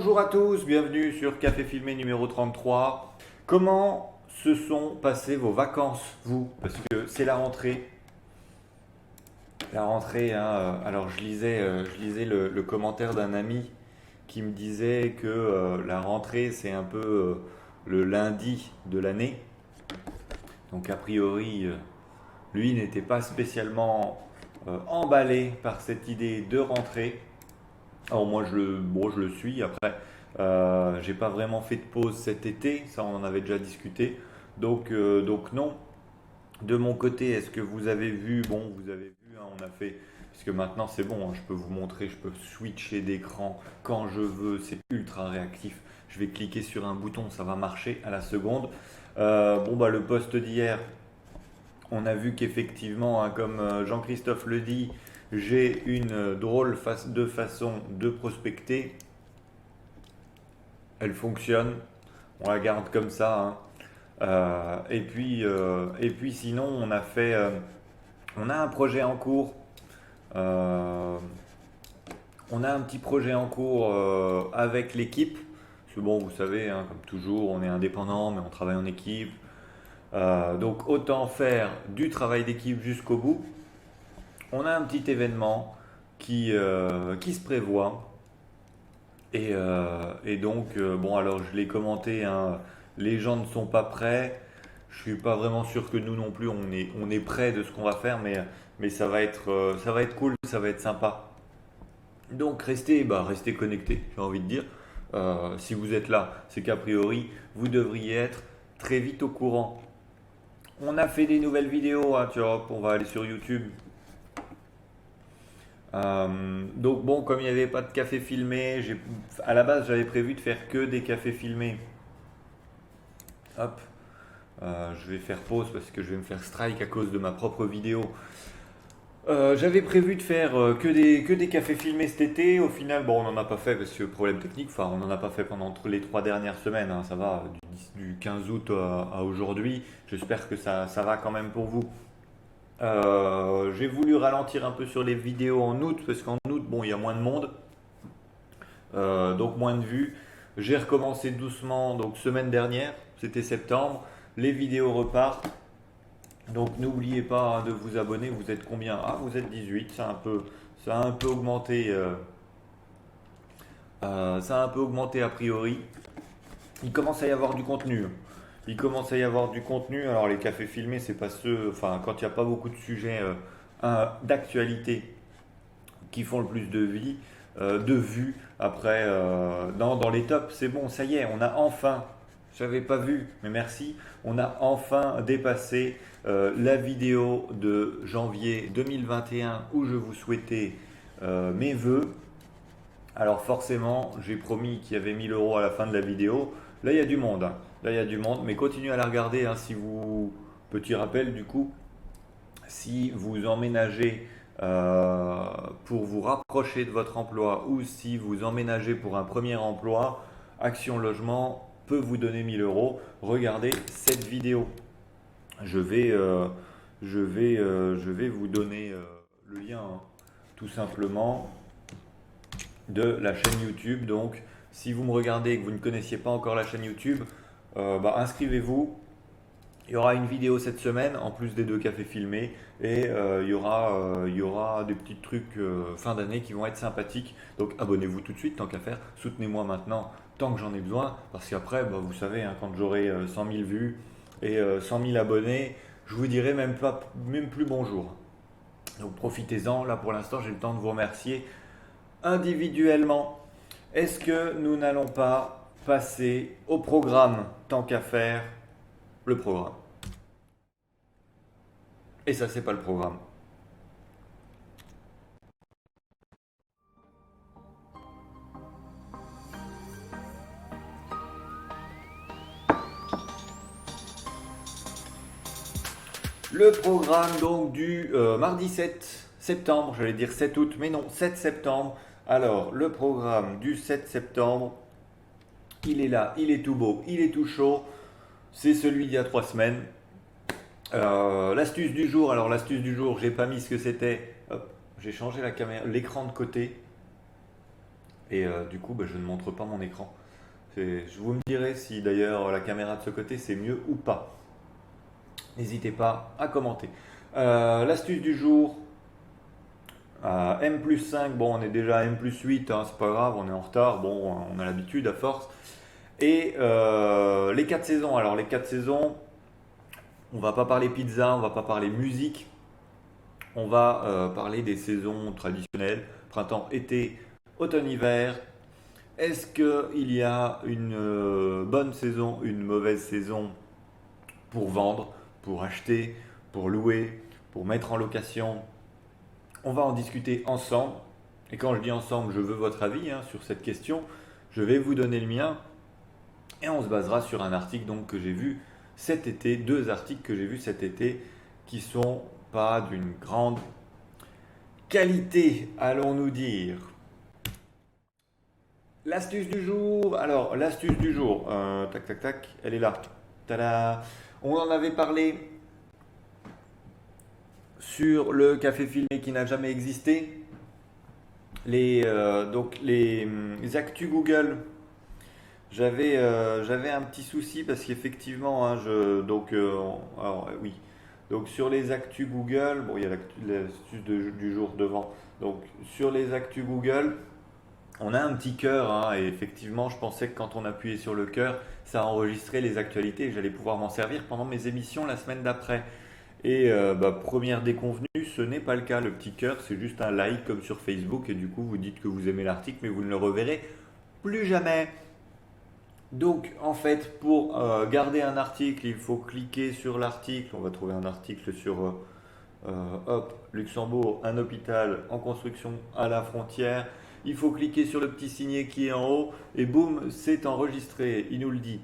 Bonjour à tous, bienvenue sur Café Filmé numéro 33. Comment se sont passées vos vacances, vous? Parce que c'est la rentrée. La rentrée, hein, alors je lisais le commentaire d'un ami qui me disait que la rentrée c'est un peu le lundi de l'année. Donc a priori, lui n'était pas spécialement emballé par cette idée de rentrée. Alors moi je le suis. Après, j'ai pas vraiment fait de pause cet été, ça on en avait déjà discuté. Donc non. De mon côté, est-ce que vous avez vu? Bon, vous avez vu, hein, on a fait. Parce que maintenant c'est bon, hein, je peux vous montrer, je peux switcher d'écran quand je veux, c'est ultra réactif. Je vais cliquer sur un bouton, ça va marcher à la seconde. Bon bah le post d'hier, on a vu qu'effectivement, hein, comme Jean-Christophe le dit, j'ai une drôle de façon de prospecter. Elle fonctionne, on la garde comme ça, hein. Et puis sinon, on a un projet en cours. Euh, on a un petit projet en cours avec l'équipe. Parce que bon, vous savez, hein, comme toujours, on est indépendant, mais on travaille en équipe. Donc autant faire du travail d'équipe jusqu'au bout. On a un petit événement qui se prévoit. Et donc, bon, alors je l'ai commenté, hein, les gens ne sont pas prêts. Je suis pas vraiment sûr que nous non plus, on est prêts de ce qu'on va faire, mais ça va être cool, ça va être sympa. Donc, restez connectés, j'ai envie de dire. Si vous êtes là, c'est qu'a priori, vous devriez être très vite au courant. On a fait des nouvelles vidéos, hein, tu vois, on va aller sur YouTube. Donc bon, comme il n'y avait pas de café filmé, à la base j'avais prévu de faire que des cafés filmés. Hop, je vais faire pause parce que je vais me faire strike à cause de ma propre vidéo. J'avais prévu de faire que des cafés filmés cet été. Au final, bon, on n'en a pas fait parce que problème technique. Enfin, on n'en a pas fait pendant les 3 dernières semaines, hein, ça va, du 15 août à aujourd'hui. J'espère que ça va quand même pour vous. J'ai voulu ralentir un peu sur les vidéos en août parce qu'en août, bon, il y a moins de monde, donc moins de vues. J'ai recommencé doucement, donc semaine dernière, c'était septembre. Les vidéos repartent. Donc n'oubliez pas, hein, de vous abonner. Vous êtes combien? Ah, vous êtes 18. Ça a un peu augmenté. Ça a un peu augmenté a priori. Il commence à y avoir du contenu. Il commence à y avoir du contenu. Alors les cafés filmés, c'est pas ceux. Enfin, quand il n'y a pas beaucoup de sujets d'actualité qui font le plus de vues. Après, dans les tops, c'est bon, ça y est, on a enfin, j'avais pas vu, mais merci, on a enfin dépassé la vidéo de janvier 2021 où je vous souhaitais mes vœux. Alors forcément, j'ai promis qu'il y avait 1 000 € à la fin de la vidéo. Là, il y a du monde, hein. Là, il y a du monde, mais continuez à la regarder, hein, si vous... Petit rappel du coup, si vous emménagez pour vous rapprocher de votre emploi ou si vous emménagez pour un premier emploi, Action Logement peut vous donner 1 000 €. Regardez cette vidéo. Je vais, je vais vous donner le lien, hein, tout simplement, de la chaîne YouTube. Donc, si vous me regardez et que vous ne connaissiez pas encore la chaîne YouTube, inscrivez-vous. Il y aura une vidéo cette semaine, en plus des 2 cafés filmés, et il y aura des petits trucs fin d'année qui vont être sympathiques. Donc abonnez-vous tout de suite, tant qu'à faire. Soutenez-moi maintenant, tant que j'en ai besoin, parce qu'après, vous savez, hein, quand j'aurai 100 000 vues et 100 000 abonnés, je vous dirai même plus bonjour. Donc profitez-en, là pour l'instant j'ai le temps de vous remercier individuellement. Est-ce que nous n'allons pas passer au programme, tant qu'à faire, le programme? Et ça, c'est pas le programme. Le programme donc du mardi 7 septembre, j'allais dire 7 août, mais non, 7 septembre. Alors, le programme du 7 septembre, il est là, il est tout beau, il est tout chaud. C'est celui d'il y a 3 semaines. L'astuce du jour, alors l'astuce du jour, j'ai pas mis ce que c'était. Hop, j'ai changé la caméra, l'écran de côté. Et du coup, bah, je ne montre pas mon écran. Vous me direz si d'ailleurs la caméra de ce côté c'est mieux ou pas. N'hésitez pas à commenter. L'astuce du jour, M plus 5, bon on est déjà à M plus 8, hein, c'est pas grave, on est en retard, bon on a l'habitude à force. Et les 4 saisons, alors les 4 saisons, on va pas parler pizza, on va pas parler musique, on va parler des saisons traditionnelles, printemps, été, automne, hiver. Est-ce qu'il y a une bonne saison, une mauvaise saison pour vendre, pour acheter, pour louer, pour mettre en location? On va en discuter ensemble. Et quand je dis ensemble, je veux votre avis hein, sur cette question. Je vais vous donner le mien. Et on se basera sur un article donc, que j'ai vu cet été, deux articles que j'ai vus cet été qui sont pas d'une grande qualité, allons-nous dire. L'astuce du jour. Alors, l'astuce du jour. Tac, tac, tac. Elle est là. Tada. On en avait parlé sur le café filmé qui n'a jamais existé. Donc, les actus Google. J'avais un petit souci parce qu'effectivement, hein, alors, oui. Donc, sur les actus Google, bon, il y a l'astuce du jour devant. Donc, sur les actus Google, on a un petit cœur, hein, et effectivement, je pensais que quand on appuyait sur le cœur, ça enregistrait les actualités et que j'allais pouvoir m'en servir pendant mes émissions la semaine d'après. Et première déconvenue, ce n'est pas le cas. Le petit cœur, c'est juste un like comme sur Facebook et du coup, vous dites que vous aimez l'article, mais vous ne le reverrez plus jamais. Donc, en fait, pour garder un article, il faut cliquer sur l'article. On va trouver un article sur hop, Luxembourg, un hôpital en construction à la frontière. Il faut cliquer sur le petit signet qui est en haut et boum, c'est enregistré. Il nous le dit.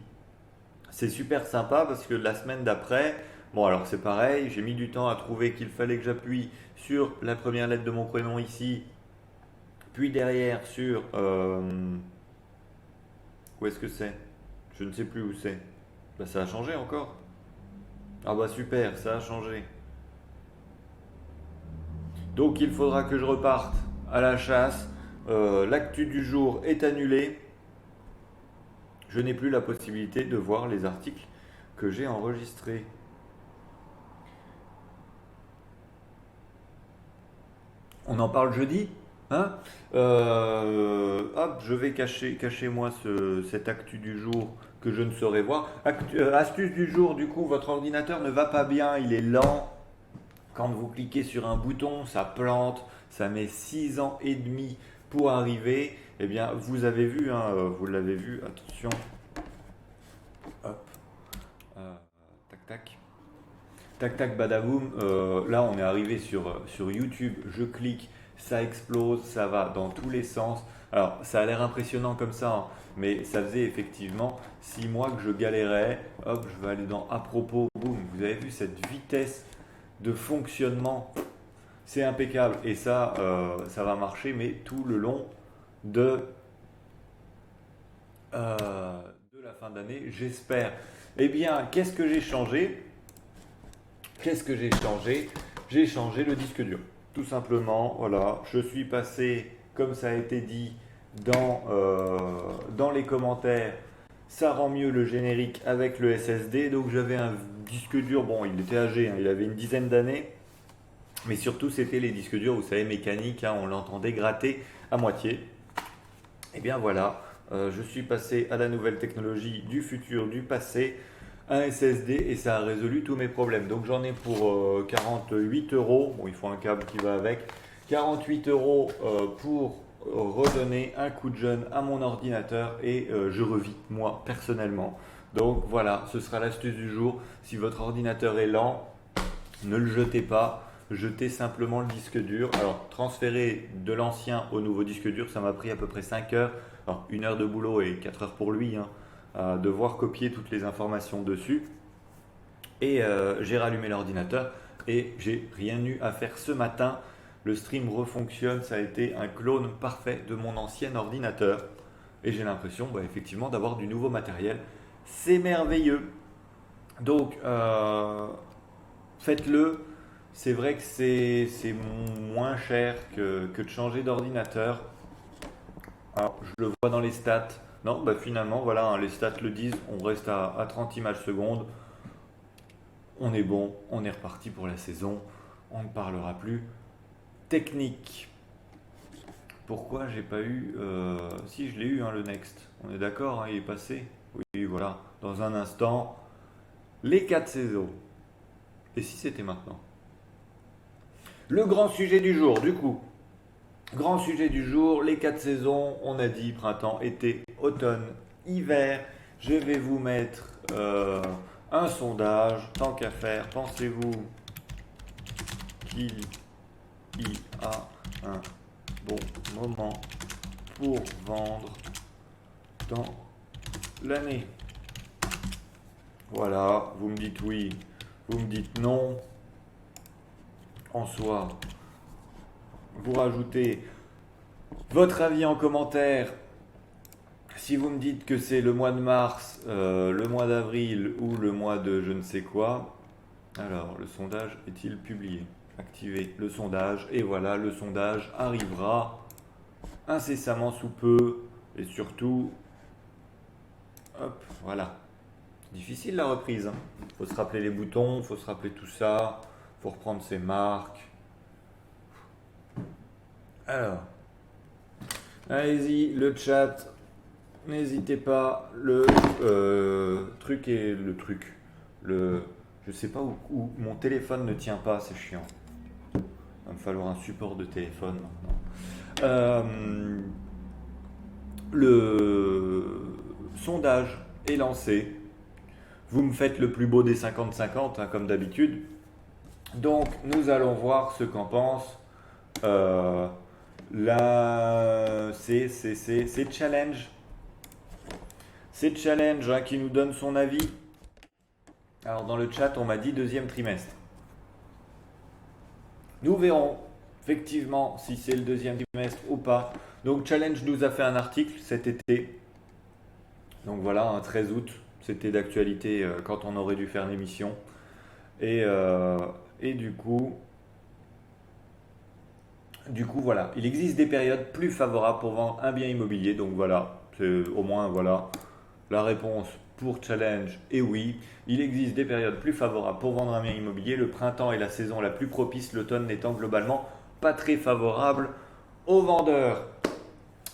C'est super sympa parce que la semaine d'après, bon alors c'est pareil, j'ai mis du temps à trouver qu'il fallait que j'appuie sur la première lettre de mon prénom ici, puis derrière sur... où est-ce que c'est? Je ne sais plus où c'est. Bah, ça a changé encore. Ah bah super, ça a changé. Donc il faudra que je reparte à la chasse. L'actu du jour est annulée. Je n'ai plus la possibilité de voir les articles que j'ai enregistrés. On en parle jeudi, hein? Hop, je vais cacher moi cette actu du jour que je ne saurais voir. Astuce du jour, du coup, votre ordinateur ne va pas bien, il est lent. Quand vous cliquez sur un bouton, ça plante, ça met 6 ans et demi pour arriver. Eh bien, vous avez vu, hein, vous l'avez vu, attention. Hop, tac tac. Tac tac badaboum, là on est arrivé sur YouTube, je clique, ça explose, ça va dans tous les sens. Alors ça a l'air impressionnant comme ça, hein, mais ça faisait effectivement 6 mois que je galérais. Hop, je vais aller dans à propos, boum, vous avez vu cette vitesse de fonctionnement, c'est impeccable. Et ça, ça va marcher, mais tout le long de, de la fin d'année, j'espère. Eh bien, qu'est-ce que j'ai changé? Qu'est-ce que j'ai changé? J'ai changé le disque dur. Tout simplement, voilà, je suis passé, comme ça a été dit dans les commentaires, ça rend mieux le générique avec le SSD. Donc j'avais un disque dur, bon, il était âgé, hein, il avait une dizaine d'années, mais surtout c'était les disques durs, vous savez, mécaniques, hein, on l'entendait gratter à moitié. Et bien voilà, je suis passé à la nouvelle technologie du futur, du passé, un SSD et ça a résolu tous mes problèmes. Donc j'en ai pour 48 euros. Bon, il faut un câble qui va avec. 48 euros pour redonner un coup de jeune à mon ordinateur et je revis moi personnellement. Donc voilà, ce sera l'astuce du jour. Si votre ordinateur est lent, ne le jetez pas. Jetez simplement le disque dur. Alors, transférer de l'ancien au nouveau disque dur, ça m'a pris à peu près 5 heures. Alors, 1 heure de boulot et 4 heures pour lui, hein, devoir copier toutes les informations dessus. Et j'ai rallumé l'ordinateur et j'ai rien eu à faire ce matin. Le stream refonctionne, ça a été un clone parfait de mon ancien ordinateur. Et j'ai l'impression, bah, effectivement, d'avoir du nouveau matériel. C'est merveilleux. Donc, faites-le. C'est vrai que c'est moins cher que de changer d'ordinateur. Alors, je le vois dans les stats. Non, bah finalement, voilà, hein, les stats le disent, on reste à 30 images secondes. On est bon, on est reparti pour la saison. On ne parlera plus technique. Pourquoi j'ai pas eu... Si, je l'ai eu, hein, le next. On est d'accord, hein, il est passé. Oui, voilà. Dans un instant, les 4 saisons. Et si c'était maintenant? Le grand sujet du jour, du coup. Grand sujet du jour, les 4 saisons. On a dit printemps, été, automne, hiver. Je vais vous mettre un sondage. Tant qu'à faire, pensez-vous qu'il y a un bon moment pour vendre dans l'année? Voilà, vous me dites oui, vous me dites non. En soi, vous rajoutez votre avis en commentaire. Si vous me dites que c'est le mois de mars, le mois d'avril ou le mois de je ne sais quoi, alors le sondage est-il publié? Activez le sondage et voilà, le sondage arrivera incessamment sous peu et surtout, hop, voilà. Difficile la reprise, hein. Faut se rappeler les boutons, faut se rappeler tout ça, faut reprendre ses marques. Alors, allez-y, le chat, n'hésitez pas. Le truc est le truc. Le, je sais pas où mon téléphone ne tient pas, c'est chiant. Il va me falloir un support de téléphone maintenant. Le sondage est lancé. Vous me faites le plus beau des 50-50, hein, comme d'habitude. Donc, nous allons voir ce qu'en pense. Là, c'est Challenge. C'est Challenge, hein, qui nous donne son avis. Alors, dans le chat, on m'a dit deuxième trimestre. Nous verrons effectivement si c'est le deuxième trimestre ou pas. Donc, Challenge nous a fait un article cet été. Donc voilà, un 13 août. C'était d'actualité quand on aurait dû faire l'émission. Et du coup, voilà, il existe des périodes plus favorables pour vendre un bien immobilier. Donc voilà, c'est au moins voilà la réponse pour Challenge est oui. Il existe des périodes plus favorables pour vendre un bien immobilier. Le printemps est la saison la plus propice, l'automne n'étant globalement pas très favorable aux vendeurs.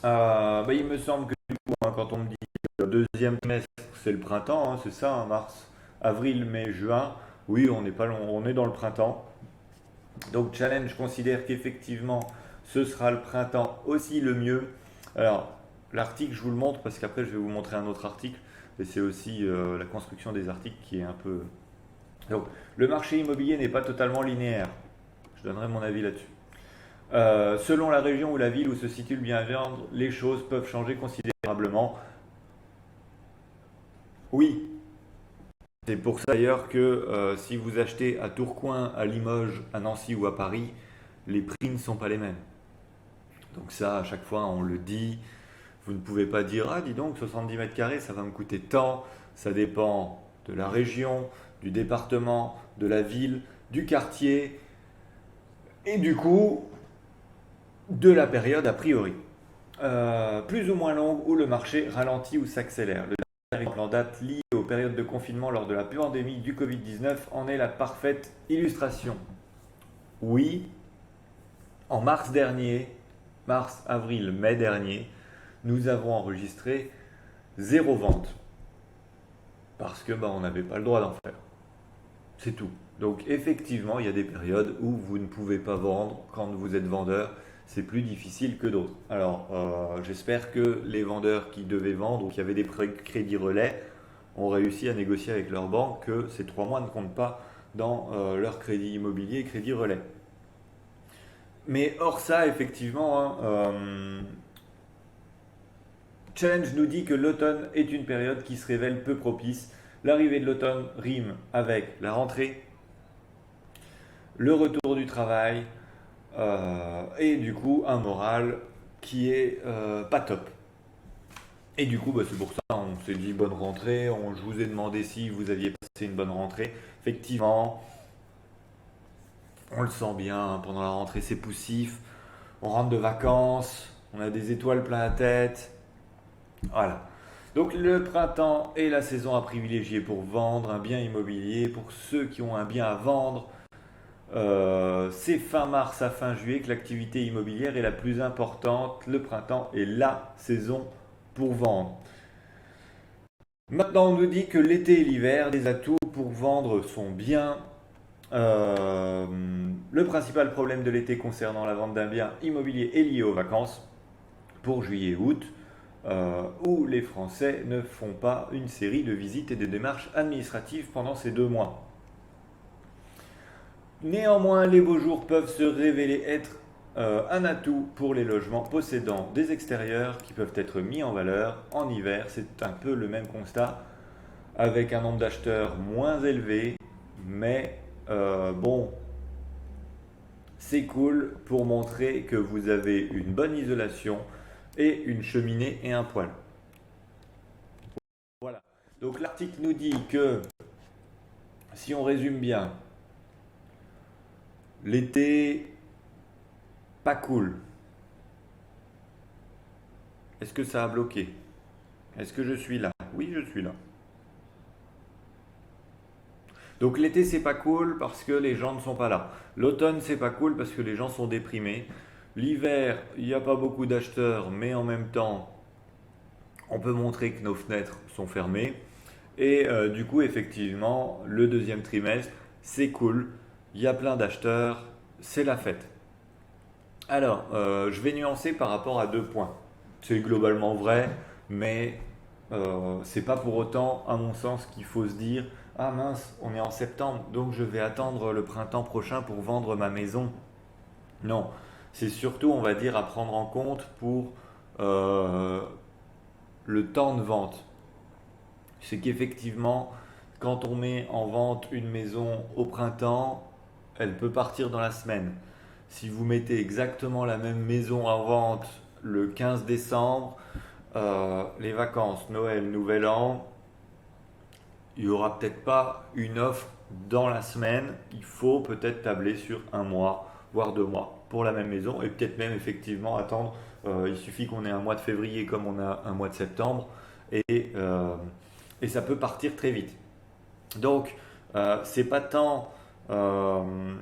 Il me semble que du coup, hein, quand on me dit le deuxième trimestre, c'est le printemps, hein, c'est ça, hein, mars, avril, mai, juin. Oui, on n'est pas long, on est dans le printemps. Donc Challenge considère qu'effectivement ce sera le printemps aussi le mieux. Alors l'article je vous le montre parce qu'après je vais vous montrer un autre article et c'est aussi la construction des articles qui est un peu... Donc le marché immobilier n'est pas totalement linéaire. Je donnerai mon avis là-dessus. Selon la région ou la ville où se situe le bien à vendre, les choses peuvent changer considérablement. Oui, c'est pour ça d'ailleurs que si vous achetez à Tourcoing, à Limoges, à Nancy ou à Paris, les prix ne sont pas les mêmes. Donc ça, à chaque fois, on le dit. Vous ne pouvez pas dire, ah dis donc, 70 mètres carrés, ça va me coûter tant. Ça dépend de la région, du département, de la ville, du quartier et du coup, de la période a priori. Plus ou moins longue où le marché ralentit ou s'accélère. Le dernier exemple en date lié aux périodes de confinement lors de la pandémie du Covid-19 en est la parfaite illustration. Oui, en mars dernier, mars, avril, mai dernier, nous avons enregistré zéro vente. Parce que on n'avait pas le droit d'en faire. C'est tout. Donc effectivement, il y a des périodes où vous ne pouvez pas vendre quand vous êtes vendeur. C'est plus difficile que d'autres. Alors, j'espère que les vendeurs qui devaient vendre ou qui avaient des crédits relais ont réussi à négocier avec leur banque que ces 3 mois ne comptent pas dans leur crédit immobilier et crédit relais. Mais hors ça, effectivement, hein, Challenge nous dit que l'automne est une période qui se révèle peu propice. L'arrivée de l'automne rime avec la rentrée, le retour du travail et du coup un moral qui est pas top. Et du coup, c'est pour ça on s'est dit bonne rentrée. Je vous ai demandé si vous aviez passé une bonne rentrée. Effectivement, on le sent bien, hein, pendant la rentrée, c'est poussif. On rentre de vacances. On a des étoiles plein la tête. Voilà. Donc le printemps est la saison à privilégier pour vendre un bien immobilier. Pour ceux qui ont un bien à vendre, c'est fin mars à fin juillet que l'activité immobilière est la plus importante. Le printemps est la saison pour vendre. Maintenant, on nous dit que l'été et l'hiver, les atouts pour vendre sont bien. Euh, le principal problème de l'été concernant la vente d'un bien immobilier est lié aux vacances pour juillet et août, où les Français ne font pas une série de visites et de démarches administratives pendant ces 2 mois. Néanmoins, les beaux jours peuvent se révéler être un atout pour les logements possédant des extérieurs qui peuvent être mis en valeur en hiver. C'est un peu le même constat avec un nombre d'acheteurs moins élevé, mais bon, c'est cool pour montrer que vous avez une bonne isolation et une cheminée et un poêle. Voilà. Donc l'article nous dit que, si on résume bien, l'été, pas cool. Est-ce que ça a bloqué? Est-ce que je suis là? Oui, je suis là. Donc l'été c'est pas cool parce que les gens ne sont pas là. L'automne c'est pas cool parce que les gens sont déprimés. L'hiver, il n'y a pas beaucoup d'acheteurs, mais en même temps, on peut montrer que nos fenêtres sont fermées. Et du coup, effectivement, le deuxième trimestre, c'est cool. Il y a plein d'acheteurs, c'est la fête. Alors, je vais nuancer par rapport à 2 points. C'est globalement vrai, mais c'est pas pour autant, à mon sens, qu'il faut se dire ah mince, on est en septembre, donc je vais attendre le printemps prochain pour vendre ma maison. Non, c'est surtout, on va dire, à prendre en compte pour euh, le temps de vente. C'est qu'effectivement, quand on met en vente une maison au printemps, elle peut partir dans la semaine. Si vous mettez exactement la même maison en vente le 15 décembre, les vacances, Noël, Nouvel An, il n'y aura peut-être pas une offre dans la semaine. Il faut peut-être tabler sur un mois, voire 2 mois pour la même maison et peut-être même effectivement attendre. Il suffit qu'on ait un mois de février comme on a un mois de septembre et, euh, et ça peut partir très vite. Donc, c'est pas tant euh,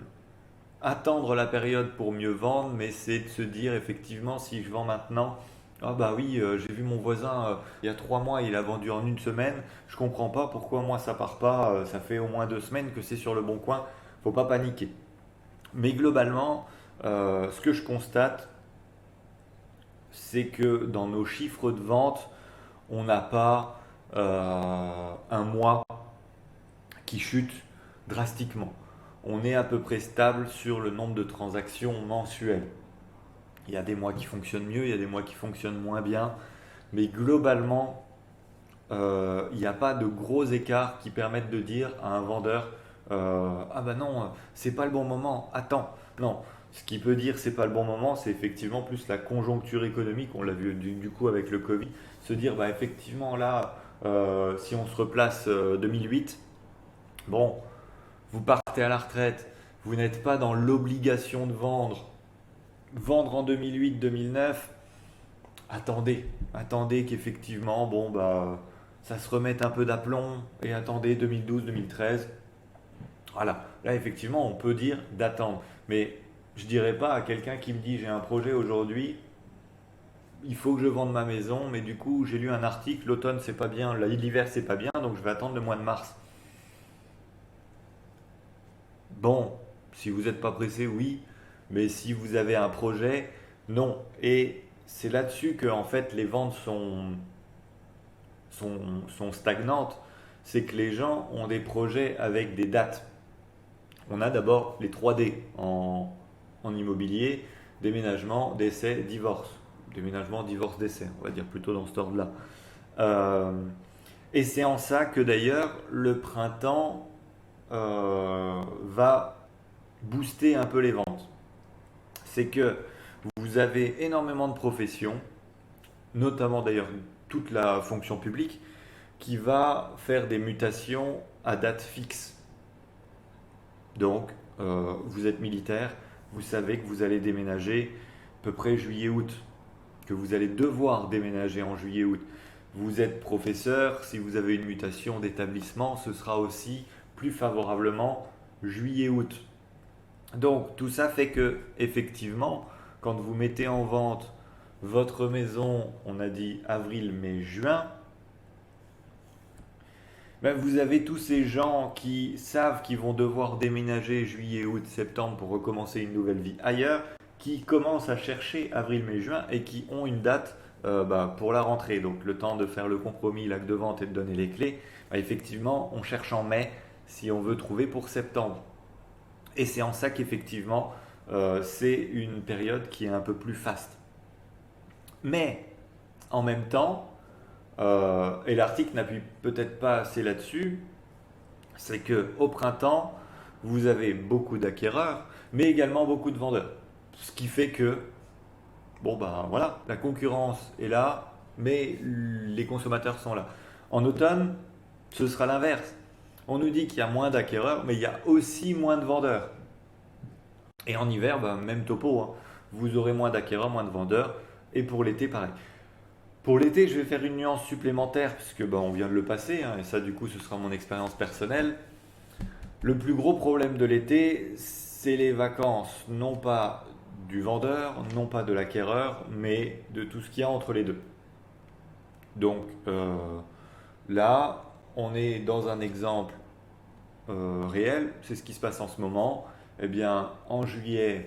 attendre la période pour mieux vendre, mais c'est de se dire effectivement si je vends maintenant, ah bah oui, j'ai vu mon voisin il y a 3 mois, il a vendu en une semaine, je comprends pas pourquoi moi ça part pas, ça fait au moins 2 semaines que c'est sur le bon coin, faut pas paniquer. Mais globalement, ce que je constate, c'est que dans nos chiffres de vente, on n'a pas un mois qui chute drastiquement. On est à peu près stable sur le nombre de transactions mensuelles. Il y a des mois qui fonctionnent mieux, il y a des mois qui fonctionnent moins bien, mais globalement, il n'y a pas de gros écarts qui permettent de dire à un vendeur ah bah non, c'est pas le bon moment, attends. Non, ce qui peut dire c'est pas le bon moment, c'est effectivement plus la conjoncture économique, on l'a vu du coup avec le Covid, se dire bah effectivement là, si on se replace 2008, bon, vous partez à la retraite, vous n'êtes pas dans l'obligation de vendre. Vendre en 2008-2009, attendez qu'effectivement, bon, bah, ça se remette un peu d'aplomb et attendez 2012-2013. Voilà, là effectivement, on peut dire d'attendre. Mais je dirais pas à quelqu'un qui me dit j'ai un projet aujourd'hui, il faut que je vende ma maison, mais du coup j'ai lu un article, l'automne c'est pas bien, l'hiver c'est pas bien, donc je vais attendre le mois de mars. Bon, si vous n'êtes pas pressé, oui, mais si vous avez un projet, non. Et c'est là-dessus que en fait les ventes sont stagnantes. C'est que les gens ont des projets avec des dates. On a d'abord les 3D en immobilier, déménagement, décès, divorce. Déménagement, divorce, décès, on va dire plutôt dans cet ordre-là. Euh, et c'est en ça que d'ailleurs le printemps va booster un peu les ventes. C'est que vous avez énormément de professions, notamment d'ailleurs toute la fonction publique, qui va faire des mutations à date fixe. Donc, vous êtes militaire, vous savez que vous allez déménager à peu près juillet-août. que vous allez devoir déménager en juillet-août. Vous êtes professeur, si vous avez une mutation d'établissement, ce sera aussi plus favorablement juillet-août. Donc tout ça fait que effectivement, quand vous mettez en vente votre maison, on a dit avril, mai, juin, ben, vous avez tous ces gens qui savent qu'ils vont devoir déménager juillet, août, septembre pour recommencer une nouvelle vie ailleurs, qui commencent à chercher avril, mai, juin et qui ont une date pour la rentrée. Donc le temps de faire le compromis, l'acte de vente et de donner les clés. Ben, effectivement, on cherche en mai si on veut trouver pour septembre. Et c'est en ça qu'effectivement, c'est une période qui est un peu plus faste. Mais en même temps, et l'article n'appuie peut-être pas assez là-dessus, c'est que au printemps, vous avez beaucoup d'acquéreurs, mais également beaucoup de vendeurs. Ce qui fait que, bon ben voilà, la concurrence est là, mais les consommateurs sont là. En automne, ce sera l'inverse. On nous dit qu'il y a moins d'acquéreurs, mais il y a aussi moins de vendeurs. Et en hiver, ben, même topo, hein. Vous aurez moins d'acquéreurs, moins de vendeurs. Et pour l'été, pareil. Pour l'été, je vais faire une nuance supplémentaire, puisque ben, on vient de le passer, hein, et ça du coup ce sera mon expérience personnelle. Le plus gros problème de l'été, c'est les vacances, non pas du vendeur, non pas de l'acquéreur, mais de tout ce qu'il y a entre les deux. Donc là, on est dans un exemple réel, c'est ce qui se passe en ce moment. Eh bien, en juillet,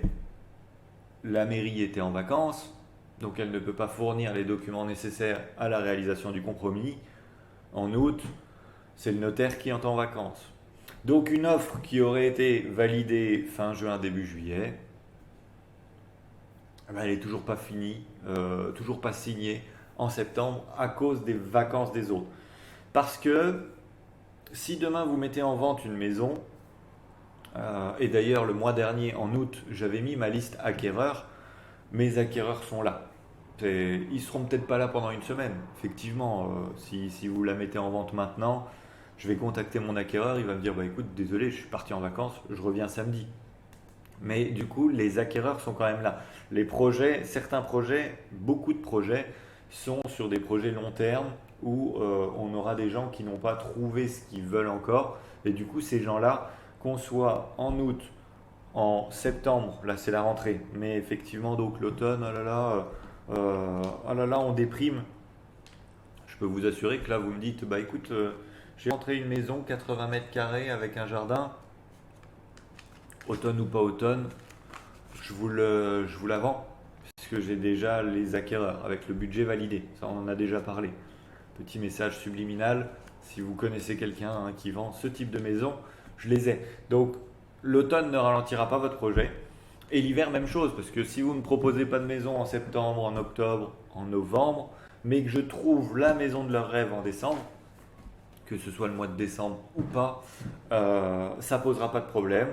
la mairie était en vacances, donc elle ne peut pas fournir les documents nécessaires à la réalisation du compromis. En août, c'est le notaire qui est en vacances. Donc une offre qui aurait été validée fin juin, début juillet, elle n'est toujours pas finie, toujours pas signée en septembre à cause des vacances des autres. Parce que si demain vous mettez en vente une maison, et d'ailleurs le mois dernier, en août, j'avais mis ma liste acquéreurs, mes acquéreurs sont là. Ils seront peut-être pas là pendant une semaine. Effectivement, si vous la mettez en vente maintenant, je vais contacter mon acquéreur, il va me dire bah écoute, désolé, je suis parti en vacances, je reviens samedi. Mais du coup, les acquéreurs sont quand même là. Les projets, certains projets, beaucoup de projets sont sur des projets long terme où on aura des gens qui n'ont pas trouvé ce qu'ils veulent encore. Et du coup, ces gens-là, qu'on soit en août, en septembre, là c'est la rentrée, mais effectivement, donc l'automne, oh là là, on déprime. Je peux vous assurer que là, vous me dites, bah écoute, j'ai rentré une maison 80 mètres carrés avec un jardin, automne ou pas automne, je vous la vends, puisque j'ai déjà les acquéreurs avec le budget validé. Ça, on en a déjà parlé. Petit message subliminal, si vous connaissez quelqu'un hein, qui vend ce type de maison, je les ai. Donc, l'automne ne ralentira pas votre projet. Et l'hiver, même chose, parce que si vous ne proposez pas de maison en septembre, en octobre, en novembre, mais que je trouve la maison de leur rêve en décembre, que ce soit le mois de décembre ou pas, ça posera pas de problème.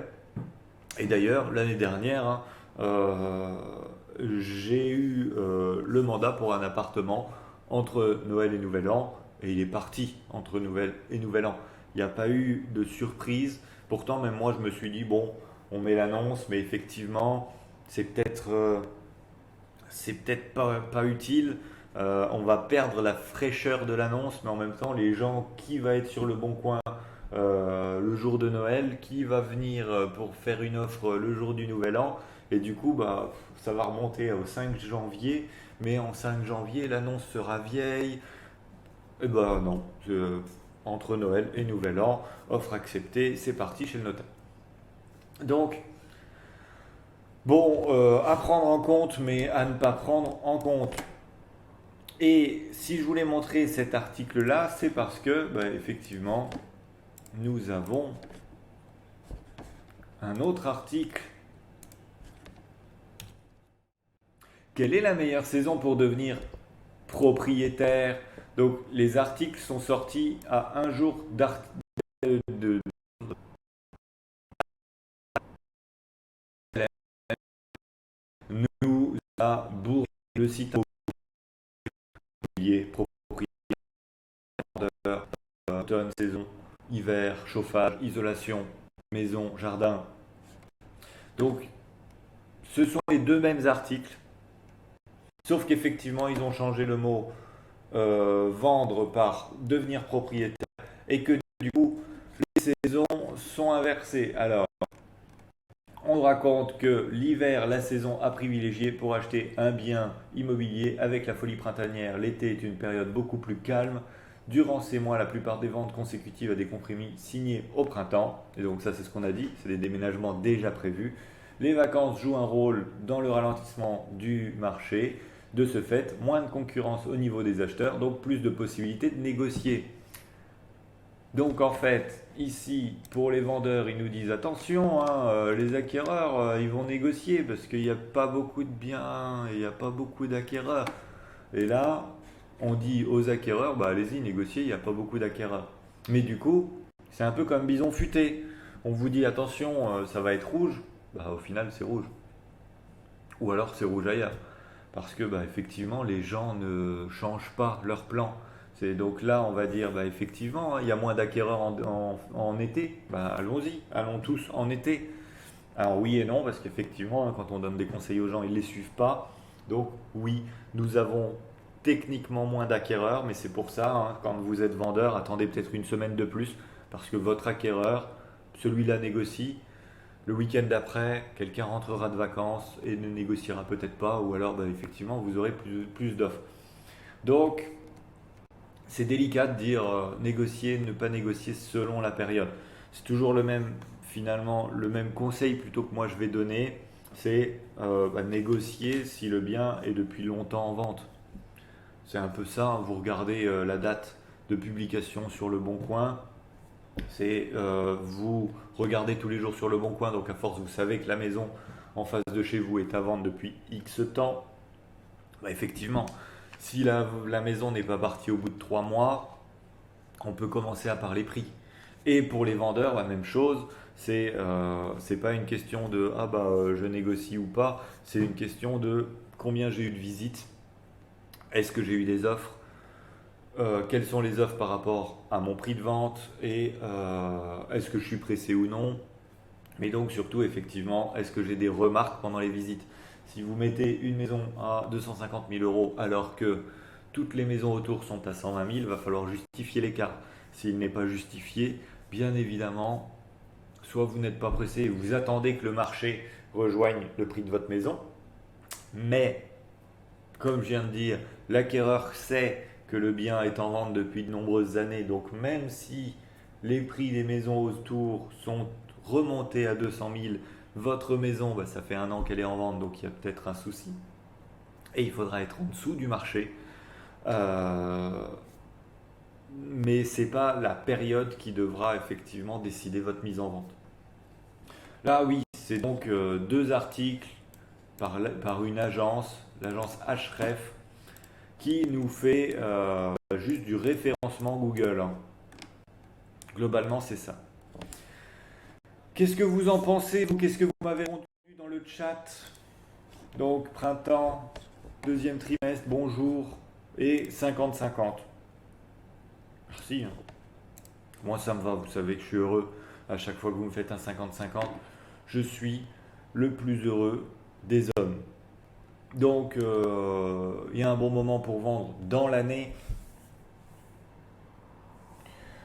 Et d'ailleurs, l'année dernière, hein, j'ai eu le mandat pour un appartement entre Noël et Nouvel An, et il est parti entre Noël et Nouvel An. Il n'y a pas eu de surprise. Pourtant, même moi, je me suis dit, bon, on met l'annonce, mais effectivement, c'est peut-être pas utile. On va perdre la fraîcheur de l'annonce, mais en même temps, les gens qui va être sur le bon coin le jour de Noël, qui va venir pour faire une offre le jour du Nouvel An, et du coup, bah, ça va remonter au 5 janvier, mais en 5 janvier, l'annonce sera vieille. Et ben non, entre Noël et Nouvel An, offre acceptée, c'est parti chez le notaire. Donc, bon, à prendre en compte, mais à ne pas prendre en compte. Et si je voulais montrer cet article-là, c'est parce que, bah, effectivement, nous avons un autre article. Quelle est la meilleure saison pour devenir propriétaire? Donc, les articles sont sortis à un jour de nous a bourré le site immobilier propriétaire, automne, saison, hiver, chauffage, isolation, maison, jardin. Donc, ce sont les deux mêmes articles Sauf qu'effectivement, ils ont changé le mot vendre par devenir propriétaire et que du coup, les saisons sont inversées. Alors, on raconte que l'hiver, la saison à privilégier pour acheter un bien immobilier avec la folie printanière. L'été est une période beaucoup plus calme. Durant ces mois, la plupart des ventes consécutives à des compromis signés au printemps. Et donc ça, c'est ce qu'on a dit, c'est des déménagements déjà prévus. Les vacances jouent un rôle dans le ralentissement du marché. De ce fait, moins de concurrence au niveau des acheteurs, donc plus de possibilités de négocier. Donc en fait, ici, pour les vendeurs, ils nous disent attention, hein, les acquéreurs, ils vont négocier parce qu'il n'y a pas beaucoup de biens, il n'y a pas beaucoup d'acquéreurs. Et là, on dit aux acquéreurs, bah allez-y, négociez, il n'y a pas beaucoup d'acquéreurs. Mais du coup, c'est un peu comme bison futé. On vous dit attention, ça va être rouge, bah au final c'est rouge. Ou alors c'est rouge ailleurs. Parce que bah, effectivement, les gens ne changent pas leur plan. C'est donc là, on va dire, bah, effectivement, hein, il y a moins d'acquéreurs en été. Bah, allons-y, allons tous en été. Alors oui et non, parce qu'effectivement, hein, quand on donne des conseils aux gens, ils ne les suivent pas. Donc oui, nous avons techniquement moins d'acquéreurs, mais c'est pour ça, hein, quand vous êtes vendeur, attendez peut-être une semaine de plus, parce que votre acquéreur, celui-là négocie. Le week-end d'après, quelqu'un rentrera de vacances et ne négociera peut-être pas, ou alors bah, effectivement, vous aurez plus d'offres. Donc, c'est délicat de dire négocier, ne pas négocier selon la période. C'est toujours le même, finalement, le même conseil plutôt que moi je vais donner, c'est bah, négocier si le bien est depuis longtemps en vente. C'est un peu ça, hein. Vous regardez la date de publication sur Le Bon Coin, c'est vous regardez tous les jours sur Le Bon Coin, donc à force vous savez que la maison en face de chez vous est à vendre depuis X temps. Bah, effectivement, si la maison n'est pas partie au bout de 3 mois, on peut commencer à parler prix. Et pour les vendeurs, la même chose, c'est pas une question de ah bah je négocie ou pas, c'est une question de combien j'ai eu de visites, est-ce que j'ai eu des offres, quelles sont les offres par rapport à mon prix de vente et est-ce que je suis pressé ou non. Mais donc surtout effectivement, est-ce que j'ai des remarques pendant les visites. Si vous mettez une maison à 250 000 euros alors que toutes les maisons autour sont à 120 000, il va falloir justifier l'écart. S'il n'est pas justifié, bien évidemment, soit vous n'êtes pas pressé et vous attendez que le marché rejoigne le prix de votre maison, mais comme je viens de dire, l'acquéreur sait que le bien est en vente depuis de nombreuses années, donc même si les prix des maisons autour sont remontés à 200 000, votre maison, bah, ça fait un an qu'elle est en vente, donc il y a peut-être un souci. Et il faudra être en dessous du marché. Euh, mais ce n'est pas la période qui devra effectivement décider votre mise en vente. Là, oui, c'est donc deux articles par une agence, l'agence Href, qui nous fait juste du référencement Google, hein. Globalement, c'est ça. Qu'est-ce que vous en pensez, vous? Qu'est-ce que vous m'avez répondu dans le chat? Donc, printemps, deuxième trimestre, bonjour, et 50-50. Merci, hein. Moi, ça me va, vous savez que je suis heureux à chaque fois que vous me faites un 50-50. Je suis le plus heureux des hommes. Donc, il y a un bon moment pour vendre dans l'année.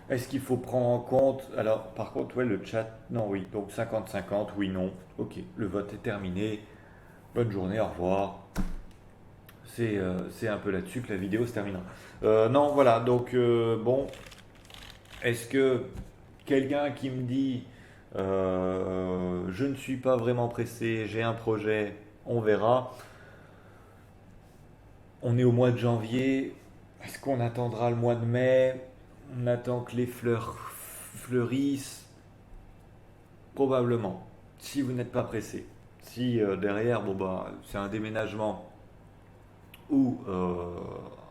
Est-ce qu'il faut prendre en compte? Alors, par contre, ouais, le chat, non, oui. Donc 50-50, oui, non. Ok, le vote est terminé. Bonne journée, au revoir. C'est un peu là-dessus que la vidéo se terminera. Non, voilà, donc, bon, est-ce que quelqu'un qui me dit je ne suis pas vraiment pressé, j'ai un projet, on verra. On est au mois de janvier. Est-ce qu'on attendra le mois de mai? On attend que les fleurs fleurissent. Probablement. Si vous n'êtes pas pressé. Si derrière, bon bah, c'est un déménagement ou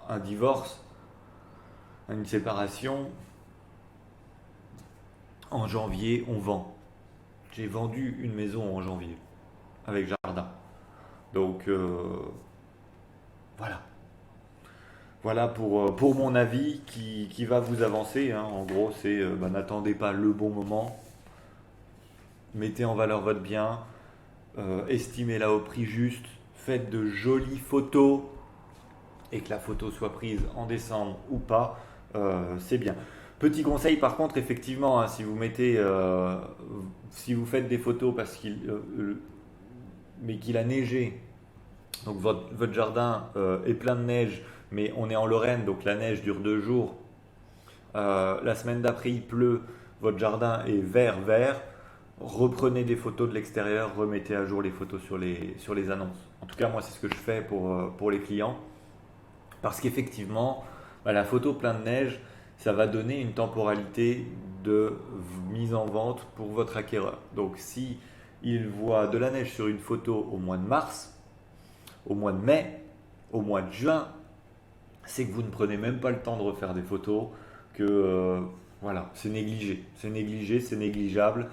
un divorce, une séparation, en janvier, on vend. J'ai vendu une maison en janvier avec jardin. Donc voilà. Voilà pour mon avis qui va vous avancer, hein. En gros, c'est bah, n'attendez pas le bon moment, mettez en valeur votre bien, estimez-la au prix juste, faites de jolies photos, et que la photo soit prise en décembre ou pas, c'est bien. Petit conseil par contre, effectivement, hein, si vous faites des photos mais qu'il a neigé, donc votre jardin est plein de neige, mais on est en Lorraine, donc la neige dure 2 jours. La semaine d'après, il pleut, votre jardin est vert. Reprenez des photos de l'extérieur, remettez à jour les photos sur les annonces. En tout cas, moi, c'est ce que je fais pour les clients. Parce qu'effectivement, la photo plein de neige, ça va donner une temporalité de mise en vente pour votre acquéreur. Donc, si il voit de la neige sur une photo au mois de mars, au mois de mai, au mois de juin, c'est que vous ne prenez même pas le temps de refaire des photos, voilà, c'est négligé, c'est négligeable.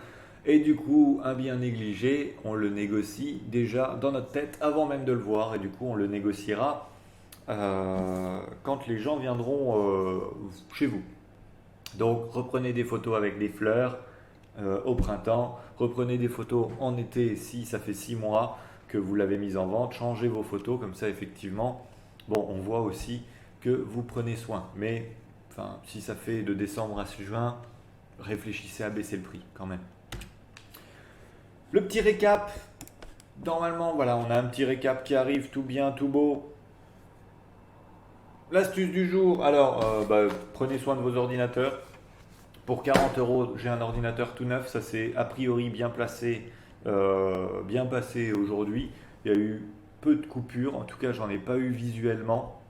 Et du coup, un bien négligé, on le négocie déjà dans notre tête avant même de le voir. Et du coup, on le négociera quand les gens viendront chez vous. Donc, reprenez des photos avec des fleurs au printemps. Reprenez des photos en été si ça fait 6 mois que vous l'avez mise en vente. Changez vos photos comme ça, effectivement. Bon, on voit aussi que vous prenez soin. Mais si ça fait de décembre à juin, réfléchissez à baisser le prix quand même. Le petit récap, normalement, voilà, on a un petit récap qui arrive tout bien, tout beau. L'astuce du jour, alors, prenez soin de vos ordinateurs. Pour 40 euros, j'ai un ordinateur tout neuf, ça c'est a priori bien placé, bien passé aujourd'hui. Il y a eu peu de coupures, en tout cas, j'en ai pas eu visuellement.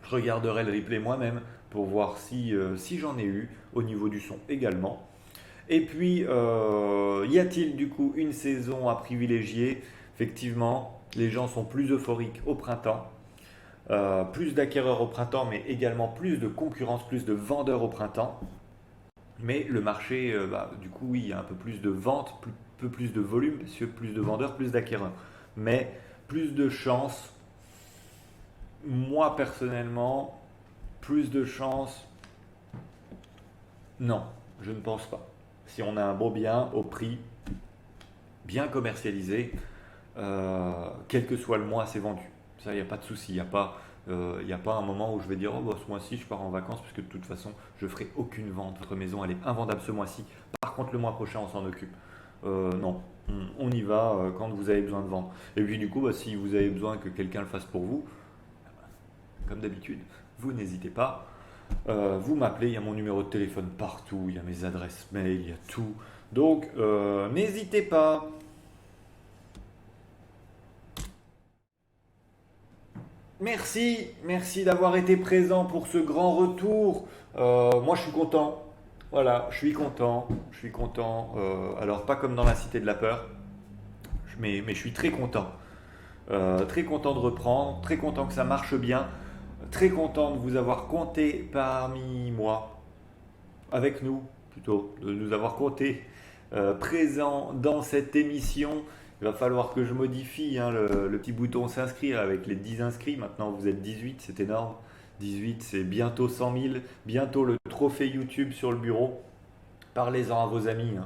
Je regarderai le replay moi-même pour voir si j'en ai eu au niveau du son également. Et puis, y a-t-il du coup une saison à privilégier? Effectivement, les gens sont plus euphoriques au printemps, plus d'acquéreurs au printemps, mais également plus de concurrence, plus de vendeurs au printemps. Mais le marché, du coup, oui, il y a un peu plus de ventes, un peu plus de volume, parce que plus de vendeurs, plus d'acquéreurs. Mais plus de chances, moi personnellement, plus de chances, non, je ne pense pas. Si on a un beau bien au prix, bien commercialisé, quel que soit le mois, c'est vendu. Ça, il n'y a pas de souci. Il n'y a pas un moment où je vais dire ce mois-ci, je pars en vacances, parce que de toute façon, je ne ferai aucune vente. Votre maison, elle est invendable ce mois-ci. Par contre, le mois prochain, on s'en occupe. Non, on y va quand vous avez besoin de vendre. Et puis, du coup, si vous avez besoin que quelqu'un le fasse pour vous, comme d'habitude, vous n'hésitez pas. Vous m'appelez, il y a mon numéro de téléphone partout, il y a mes adresses mail, il y a tout. Donc, n'hésitez pas. Merci d'avoir été présent pour ce grand retour. Moi, je suis content. Voilà, je suis content. Alors, pas comme dans la Cité de la Peur, mais je suis très content. Très content de reprendre, très content que ça marche bien. Très content de vous avoir compté parmi moi, avec nous plutôt, de nous avoir compté présent dans cette émission. Il va falloir que je modifie le petit bouton s'inscrire avec les 10 inscrits. Maintenant vous êtes 18, c'est énorme. 18, c'est bientôt 100 000. Bientôt le trophée YouTube sur le bureau. Parlez-en à vos amis.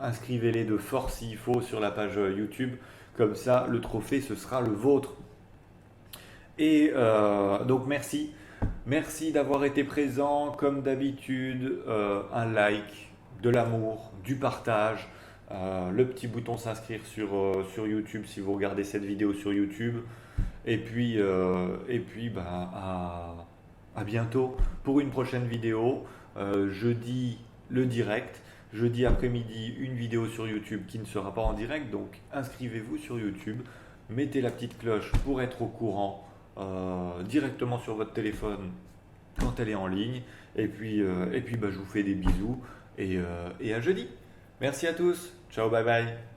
Inscrivez-les de force s'il faut sur la page YouTube. Comme ça, le trophée, ce sera le vôtre. Et donc merci d'avoir été présent comme d'habitude, un like, de l'amour, du partage, le petit bouton s'inscrire sur YouTube si vous regardez cette vidéo sur YouTube, et puis à bientôt pour une prochaine vidéo. Jeudi le direct, jeudi après-midi une vidéo sur YouTube qui ne sera pas en direct, donc inscrivez-vous sur YouTube, mettez la petite cloche pour être au courant directement sur votre téléphone quand elle est en ligne. Et puis je vous fais des bisous et à jeudi. Merci à tous. Ciao, bye bye.